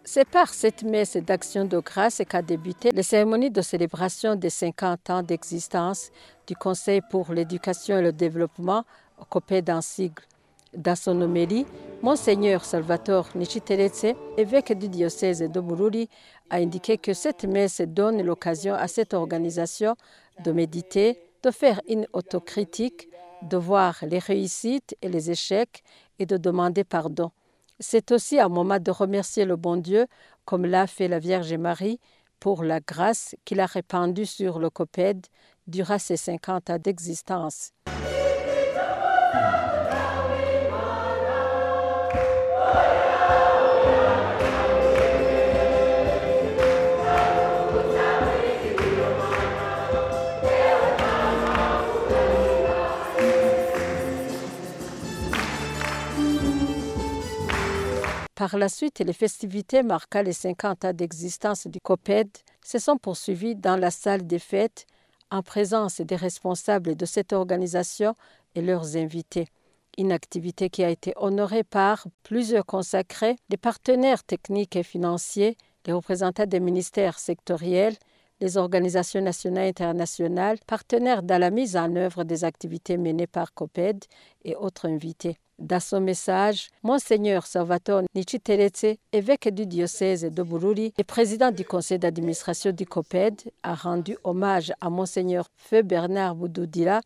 C'est par cette messe d'action de grâce qu'a débuté la cérémonie de célébration des 50 ans d'existence du Conseil pour l'éducation et le développement, COPED en sigle. Dans son homélie, Monseigneur Salvatore Niciteretse, évêque du diocèse de Bururi, a indiqué que cette messe donne l'occasion à cette organisation de méditer, de faire une autocritique, de voir les réussites et les échecs et de demander pardon. C'est aussi un moment de remercier le bon Dieu, comme l'a fait la Vierge Marie, pour la grâce qu'il a répandue sur le COPED durant ses 50 ans d'existence. Par la suite, les festivités marquant les 50 ans d'existence du COPED se sont poursuivies dans la salle des fêtes en présence des responsables de cette organisation et leurs invités. Une activité qui a été honorée par plusieurs consacrés, des partenaires techniques et financiers, les représentants des ministères sectoriels, les organisations nationales et internationales, partenaires dans la mise en œuvre des activités menées par COPED et autres invités. Dans son message, Monseigneur Salvatore Niciteretse, évêque du diocèse de Bururi et président du conseil d'administration du COPED, a rendu hommage à Monseigneur Feu Bernard Boudoudila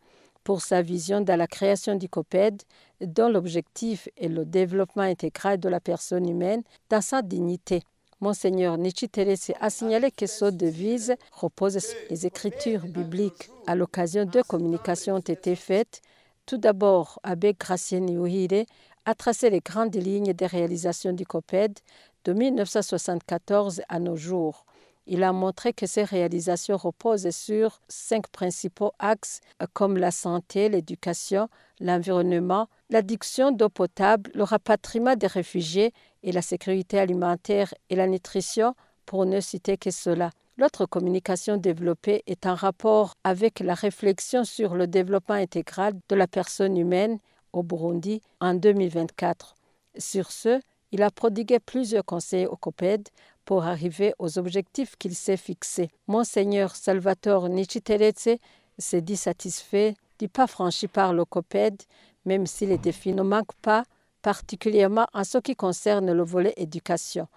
pour sa vision dans la création du COPED, dont l'objectif est le développement intégral de la personne humaine dans sa dignité. Monseigneur Niciteretse a signalé que sa devise repose sur les écritures bibliques. À l'occasion, 2 communications ont été faites. Tout d'abord, Abbé Gratien Niouhire a tracé les grandes lignes des réalisations du COPED de 1974 à nos jours. Il a montré que ces réalisations reposent sur 5 principaux axes comme la santé, l'éducation, l'environnement, l'adduction d'eau potable, le rapatriement des réfugiés et la sécurité alimentaire et la nutrition, pour ne citer que cela. L'autre communication développée est en rapport avec la réflexion sur le développement intégral de la personne humaine au Burundi en 2024. Sur ce, il a prodigué plusieurs conseils au COPED pour arriver aux objectifs qu'il s'est fixés. Monseigneur Salvatore Niciteretse s'est dit satisfait du pas franchi par le COPED, même si les défis ne manquent pas, particulièrement en ce qui concerne le volet éducation.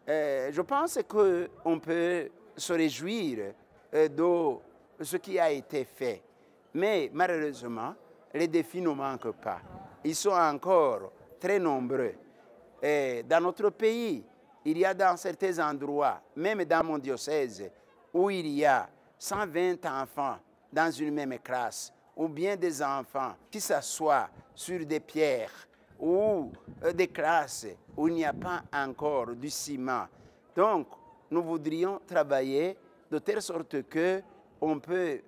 Je pense qu'on peut se réjouir de ce qui a été fait. Mais malheureusement, les défis ne manquent pas. Ils sont encore très nombreux. Et dans notre pays, il y a dans certains endroits, même dans mon diocèse, où il y a 120 enfants dans une même classe, ou bien des enfants qui s'assoient sur des pierres, ou des classes où il n'y a pas encore du ciment. Donc, nous voudrions travailler de telle sorte qu'on peut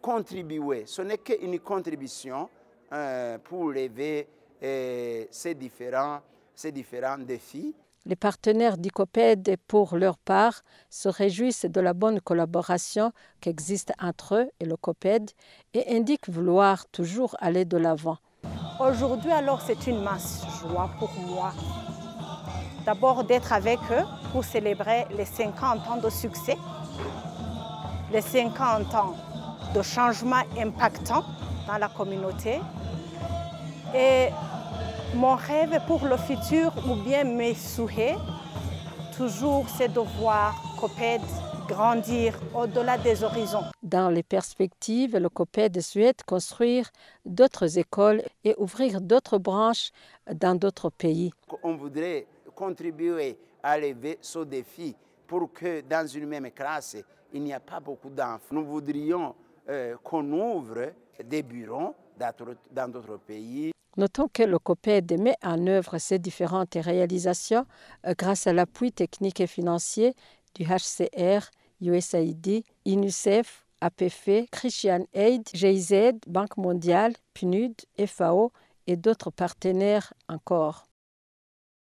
contribuer. Ce n'est qu'une contribution pour lever ces différents défis. Les partenaires du COPED, pour leur part, se réjouissent de la bonne collaboration qui existe entre eux et le COPED et indiquent vouloir toujours aller de l'avant. Aujourd'hui, alors, c'est une immense joie pour moi. D'abord, d'être avec eux pour célébrer les 50 ans de succès, les 50 ans de changements impactants dans la communauté. Et mon rêve pour le futur, ou bien mes souhaits, toujours, c'est de voir COPED grandir au-delà des horizons. Dans les perspectives, le COPED souhaite construire d'autres écoles et ouvrir d'autres branches dans d'autres pays. On voudrait contribuer à lever ce défi pour que dans une même classe, il n'y a pas beaucoup d'enfants. Nous voudrions qu'on ouvre des bureaux dans d'autres pays. Notons que le COPED met en œuvre ces différentes réalisations grâce à l'appui technique et financier du HCR, USAID, UNICEF, APF, Christian Aid, GIZ, Banque mondiale, PNUD, FAO et d'autres partenaires encore.